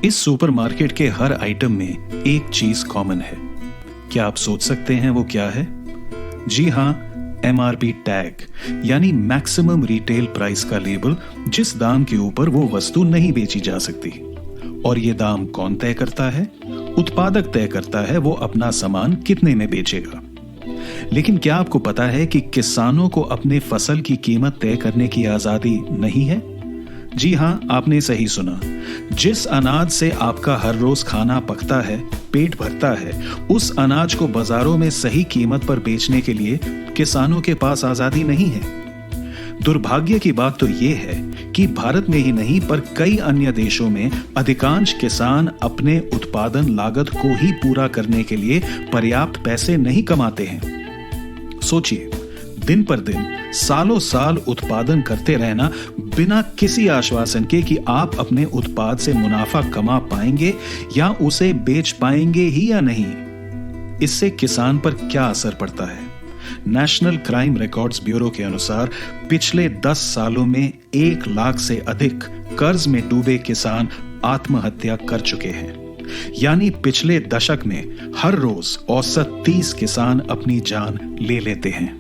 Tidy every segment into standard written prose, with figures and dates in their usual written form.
इस सुपरमार्केट के हर आइटम में एक चीज कॉमन है। क्या आप सोच सकते हैं वो क्या है? जी हाँ, MRP टैग, यानी मैक्सिमम रिटेल प्राइस का लेबल, जिस दाम के ऊपर वो वस्तु नहीं बेची जा सकती। और ये दाम कौन तय करता है? उत्पादक तय करता है वो अपना सामान कितने में बेचेगा। लेकिन क्या आपको पता है कि किसानों को अपने फसल की कीमत तय करने की आजादी नहीं है? जी हाँ, आपने सही सुना। जिस अनाज से आपका हर रोज खाना पकता है, पेट भरता है, उस अनाज को बाजारों में सही कीमत पर बेचने के लिए किसानों के पास आजादी नहीं है। दुर्भाग्य की बात तो यह है कि भारत में ही नहीं पर कई अन्य देशों में अधिकांश किसान अपने उत्पादन लागत को ही पूरा करने के लिए पर्याप्त पैसे नहीं कमाते हैं। सोचिए, दिन पर दिन, सालों साल उत्पादन करते रहना बिना किसी आश्वासन के कि आप अपने उत्पाद से मुनाफा कमा पाएंगे या उसे बेच पाएंगे ही या नहीं। इससे किसान पर क्या असर पड़ता है? नेशनल क्राइम रिकॉर्ड्स ब्यूरो के अनुसार पिछले 10 सालों में 1 लाख से अधिक कर्ज में डूबे किसान आत्महत्या कर चुके हैं। यानी पिछले दशक में हर रोज औसत 30 किसान अपनी जान ले लेते हैं।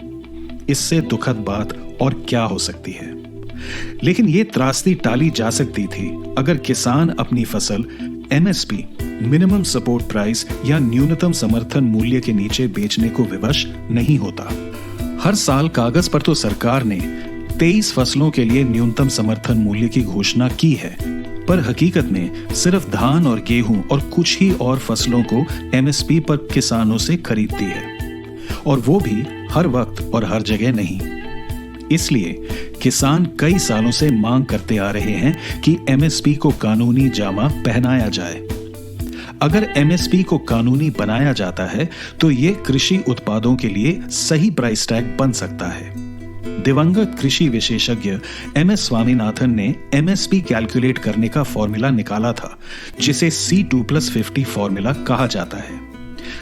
इससे दुखद बात और क्या हो सकती है? लेकिन ये त्रासदी टाली जा सकती थी अगर किसान अपनी फसल MSP, मिनिमम सपोर्ट प्राइस या न्यूनतम समर्थन मूल्य के नीचे बेचने को विवश नहीं होता। हर साल कागज पर तो सरकार ने 23 फसलों के लिए न्यूनतम समर्थन मूल्य की घोषणा की है, पर हकीकत में सिर्फ धान और गेहूं और कुछ ही और फसलों को MSP पर किसानों से खरीदती है, और वो भी हर वक्त और हर जगह नहीं। इसलिए किसान कई सालों से मांग करते आ रहे हैं कि MSP को कानूनी जामा पहनाया जाए। अगर MSP को कानूनी बनाया जाता है तो ये कृषि उत्पादों के लिए सही प्राइस टैग बन सकता है। दिवंगत कृषि विशेषज्ञ MS स्वामीनाथन ने MSP कैलकुलेट करने का फॉर्मूला निकाला था, जिसे C2+50 फॉर्मूला कहा जाता है।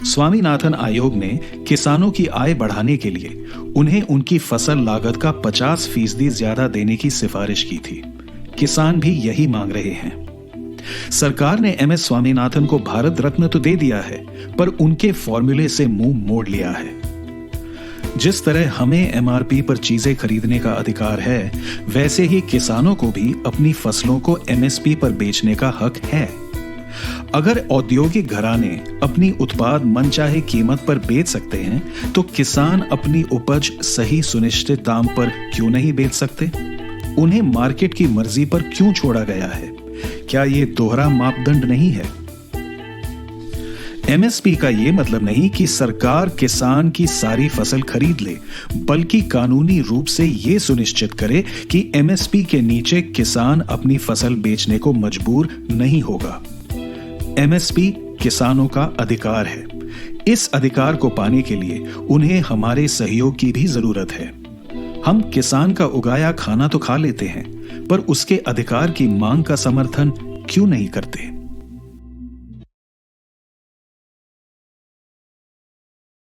स्वामीनाथन आयोग ने किसानों की आय बढ़ाने के लिए उन्हें उनकी फसल लागत का 50% ज्यादा देने की सिफारिश की थी। किसान भी यही मांग रहे हैं। सरकार ने MS स्वामीनाथन को भारत रत्न तो दे दिया है, पर उनके फॉर्मूले से मुंह मोड़ लिया है। जिस तरह हमें MRP पर चीजें खरीदने का अधिकार है, वैसे ही किसानों को भी अपनी फसलों को MSP पर बेचने का हक है। अगर औद्योगिक घराने अपनी उत्पाद मनचाहे कीमत पर बेच सकते हैं, तो किसान अपनी उपज सही सुनिश्चित दाम पर क्यों नहीं बेच सकते? उन्हें मार्केट की मर्जी पर क्यों छोड़ा गया है? क्या ये दोहरा मापदंड नहीं है? MSP का ये मतलब नहीं कि सरकार किसान की सारी फसल खरीद ले, बल्कि कानूनी रूप से ये सुनिश्चित करे कि MSP के नीचे किसान अपनी फसल बेचने को मजबूर नहीं होगा। MSP किसानों का अधिकार है। इस अधिकार को पाने के लिए उन्हें हमारे सहयोग की भी जरूरत है। हम किसान का उगाया खाना तो खा लेते हैं, पर उसके अधिकार की मांग का समर्थन क्यों नहीं करते?